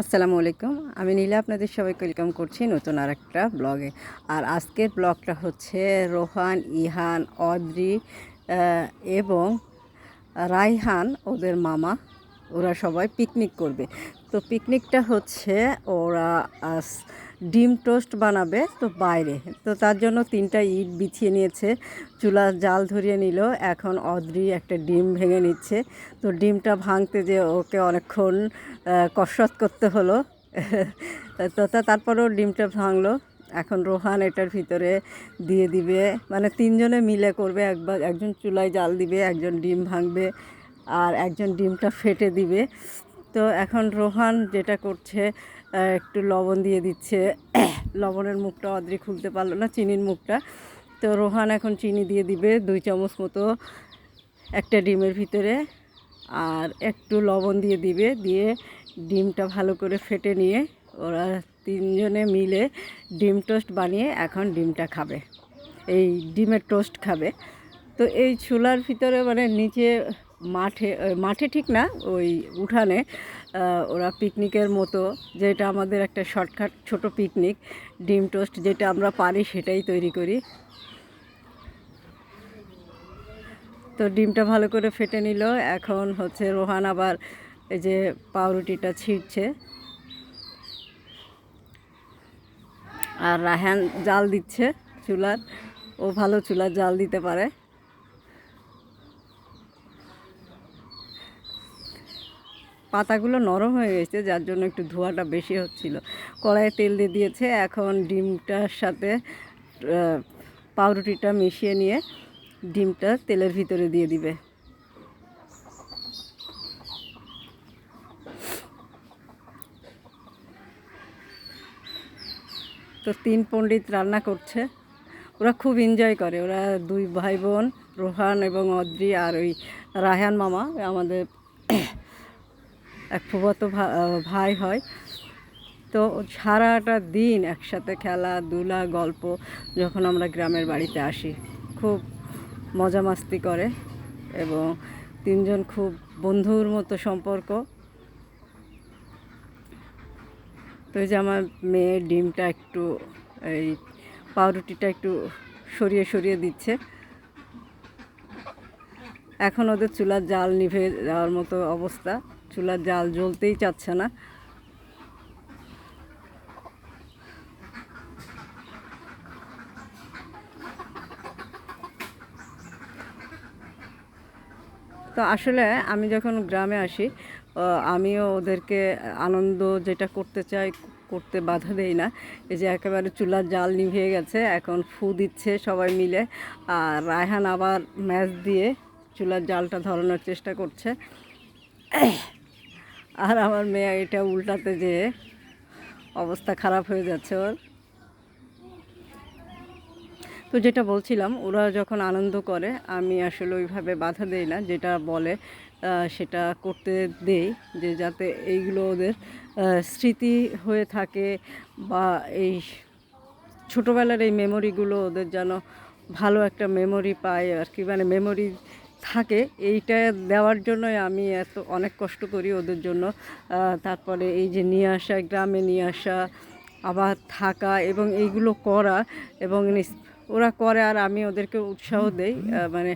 আসসালামু আলাইকুম। আমি নীলা আপনাদের সবাইকে ওয়েলকাম করছি নতুন আরেকটা ব্লগে। আর আজকের ব্লগটা হচ্ছে রোহান, ইহান, অদ্রি এবং রায়হান ওদের মামা, ওরা সবাই পিকনিক করবে। তো পিকনিকটা হচ্ছে ওরা ডিম টোস্ট বানাবে তো বাইরে। তো তার জন্য 3টা ইট বিছিয়ে নিয়েছে, চুলার জাল ধরিয়ে নিল। এখন অদ্রি একটা ডিম ভেঙে নিচ্ছে। তো ডিমটা ভাঙতে যে ওকে অনেকক্ষণ কসরত করতে হলো। তো তারপরেও ডিমটা ভাঙলো। এখন রোহান এটার ভিতরে দিয়ে দিবে, মানে 3জনে মিলে করবে। একজন চুলায় জাল দিবে, একজন ডিম ভাঙবে, আর একজন ডিমটা ফেটে দিবে। তো এখন রোহান যেটা করছে, একটু লবণ দিয়ে দিচ্ছে। লবণের মুখটা অদ্রি খুলতে পারলো না, চিনির মুখটা। তো রোহান এখন চিনি দিয়ে দিবে 2 চামচ মতো একটা ডিমের ভিতরে, আর একটু লবণ দিয়ে দিবে। দিয়ে ডিমটা ভালো করে ফেটে নিয়ে ওরা 3জনে মিলে ডিম টোস্ট বানিয়ে এখন ডিমটা খাবে, এই ডিমের টোস্ট খাবে। তো এই চুলার ভিতরে মানে নিচে মাঠে ঠিক না, ওই উঠানে ওরা পিকনিকের মতো, যেটা আমাদের একটা শর্টকাট ছোট পিকনিক, ডিম টোস্ট যেটা আমরা পারি সেটাই তৈরি করি। তো ডিমটা ভালো করে ফেটে নিল। এখন হচ্ছে রোহান আবার এই যে পাউরুটিটা ছিঁড়ছে, আর রায়হান জাল দিচ্ছে চুলার। ও ভালো চুলার জাল দিতে পারে। পাতাগুলো নরম হয়ে গেছে, যার জন্য একটু ধোঁয়াটা বেশি হচ্ছিল। কড়াইয়ে তেল দিয়ে দিয়েছে। এখন ডিমটার সাথে পাউরুটিটা মিশিয়ে নিয়ে ডিমটা তেলের ভিতরে দিয়ে দিবে। তো 3 পণ্ডিত রান্না করছে। ওরা খুব এনজয় করে। ওরা 2 ভাই বোন, রোহান এবং অদ্রি, আর ওই রায়হান মামা আমাদের এক ফুফাতো ভাই হয়। তো সারাটা দিন একসাথে খেলাধুলা গল্প, যখন আমরা গ্রামের বাড়িতে আসি খুব মজা মাস্তি করে, এবং 3জন খুব বন্ধুর মতো সম্পর্ক। তো এই যে আমার মেয়ে ডিমটা একটু, এই পাউরুটিটা একটু সরিয়ে সরিয়ে দিচ্ছে। এখন ওদের চুলার জাল নিভে যাওয়ার মতো অবস্থা, চুলার জাল জ্বলতেই চাচ্ছে না। তো আসলে আমি যখন গ্রামে আসি, আমিও ওদেরকে আনন্দ যেটা করতে চাই করতে বাধা দেই না। এই যে একেবারে চুলার জাল নিভিয়ে গেছে, এখন ফু দিচ্ছে সবাই মিলে। আর রায়হান আবার ম্যাচ দিয়ে চুলার জালটা ধরানোর চেষ্টা করছে। আর আমার মেয়ে এটা উল্টাতে যেয়ে অবস্থা খারাপ হয়ে যাচ্ছে ওর। তো যেটা বলছিলাম, ওরা যখন আনন্দ করে আমি আসলে ওইভাবে বাধা দেই না, যেটা বলে সেটা করতে দেই, যে যাতে এইগুলো ওদের স্মৃতি হয়ে থাকে, বা এই ছোটোবেলার এই মেমোরিগুলো ওদের যেন ভালো একটা মেমোরি পায় আর কি, মানে মেমোরি থাকে। এইটা দেওয়ার জন্যই আমি অনেক কষ্ট করি ওদের জন্য। তারপরে এই যে নিয়ে আসা, গ্রামে নিয়ে আসা, আবার থাকা এবং এইগুলো করা, এবং ওরা করে আর আমি ওদেরকে উৎসাহ দেই। মানে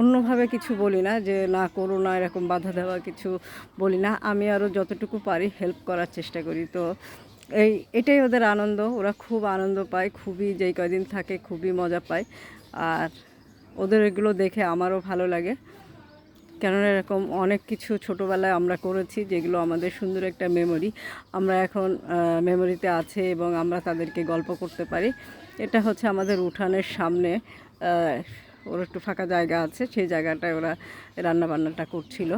অন্যভাবে কিছু বলি না, যে না করো না, এরকম বাধা দেওয়া কিছু বলি না। আমি আরও যতটুকু পারি হেল্প করার চেষ্টা করি। তো এটাই ওদের আনন্দ। ওরা খুব আনন্দ পায়, খুবই, যেই কয়দিন থাকে খুবই মজা পায়। আর ওদের এগুলো দেখে আমারও ভালো লাগে, কেননা এরকম অনেক কিছু ছোটোবেলায় আমরা করেছি যেগুলো আমাদের সুন্দর একটা মেমোরি, আমরা এখন মেমোরিতে আছে এবং আমরা তাদেরকে গল্প করতে পারি। এটা হচ্ছে আমাদের উঠানের সামনে, ওর একটু ফাঁকা জায়গা আছে, সেই জায়গাটায় ওরা রান্নাবান্নাটা করছিল।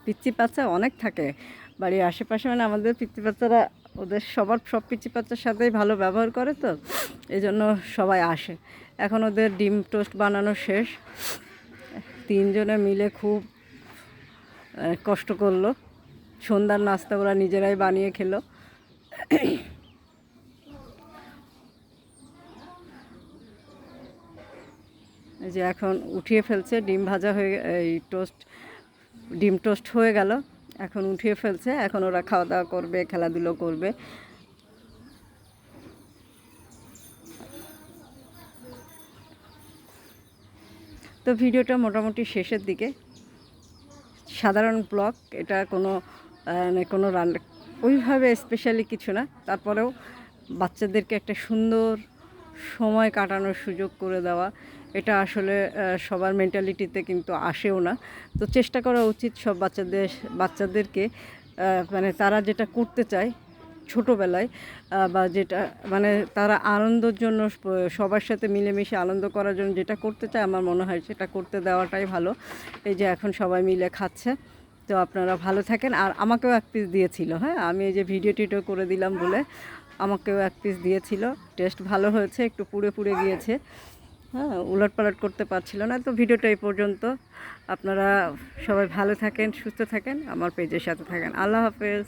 পিচ্চি বাচ্চা অনেক থাকে বাড়ির আশেপাশে, মানে আমাদের পিচ্চি বাচ্চারা ওদের সব পিচ্চি বাচ্চার সাথেই ভালো ব্যবহার করে, তো এই জন্য সবাই আসে। এখন ওদের ডিম টোস্ট বানানো শেষ। 3জনে মিলে খুব কষ্ট করলো। সন্ধ্যার নাস্তা ওরা নিজেরাই বানিয়ে খেলো। যে এখন উঠিয়ে ফেলছে, ডিম ভাজা হয়ে, এই টোস্ট ডিম টোস্ট হয়ে গেল, এখন উঠিয়ে ফেলছে, এখন ওরা খাওয়া দাওয়া করবে, খেলাধুলো করবে। তো ভিডিওটা মোটামুটি শেষের দিকে, সাধারণ ব্লগ এটা, কোনো রান্না ওইভাবে স্পেশালি কিছু না, তারপরেও বাচ্চাদেরকে একটা সুন্দর সময় কাটানোর সুযোগ করে দেওয়া, এটা আসলে সবার মেন্টালিটিতে কিন্তু আসেও না। তো চেষ্টা করা উচিত সব বাচ্চাদেরকে মানে তারা যেটা করতে চায় ছোটোবেলায়, বা যেটা মানে তারা আনন্দের জন্য সবার সাথে মিলেমিশে আনন্দ করার জন্য যেটা করতে চায়, আমার মনে হয় সেটা করতে দেওয়াটাই ভালো। এই যে এখন সবাই মিলে খাচ্ছে। তো আপনারা ভালো থাকেন। আর আমাকেও এক পিস দিয়েছিল, হ্যাঁ, আমি এই যে ভিডিও টিডিও করে দিলাম বলে আমাকেও এক পিস দিয়েছিল। টেস্ট ভালো হয়েছে, একটু পুড়ে পুড়ে গিয়েছে, হ্যাঁ, উলটপালট করতে পারছিল না। তো ভিডিওটা এই পর্যন্ত। আপনারা সবাই ভালো থাকেন, সুস্থ থাকেন, আমার পেজের সাথে থাকেন। আল্লাহ হাফেজ।